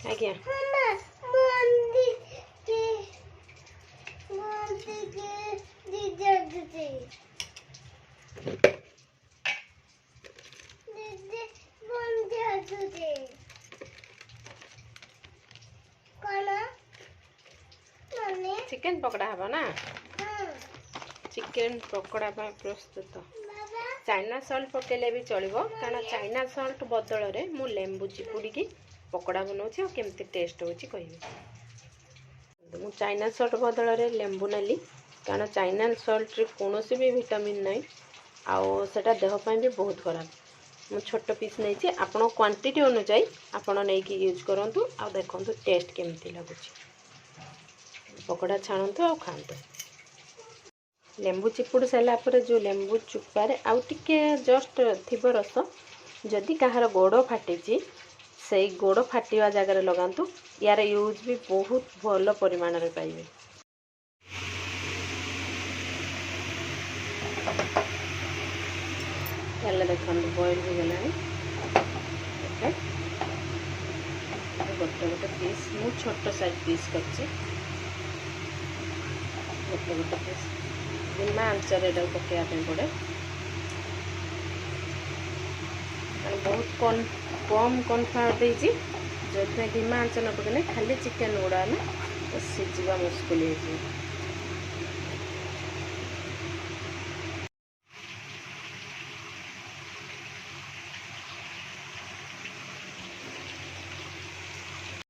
आज्ञा चिकेन पकड़ा हवा ना चिकेन पकड़ा प्रस्तुत चाइना सॉल्ट पकेले भी चलिबो कारण चाइना सॉल्ट बदल रे मु लेंबू चिपुड़ी की पकड़ा बनाऊँ केमती टेस्ट होची कहबे मु चाइना सॉल्ट बदल रे लेंबू नेली कारण चाइना सॉल्ट रे कोनोसी भी विटामिन नहीं आउ सेटा देह पई भी बहुत खराब मु छोट पीस नहीं छी आपण क्वांटिटी अनुसार आपण नै की यूज करंतु आ देखंतु टेस्ट केमती लागुची पकड़ा छाणतु आ खातु लेंबू चिपुड़ सारा पर जो लेंबू चुपारे आउ टिके जस्ट थिब रस जदि कहार गोड़ फाटी से गोड़ फाटिवा जगार लगातु यार यूज भी बहुत भल परिमाण रे पाइबे देखो बॉइल हो गला गोटे गोटे पीस मु छोट साइज पीस कर गोटे गोटे पीस बिना आंचर पकड़ा पड़े बहुत कम कॉर्नफ्लावर देती जो धीमा आंच न पकड़े खाली चिकेन गुड़ा ना सीझा मुस्किल हो।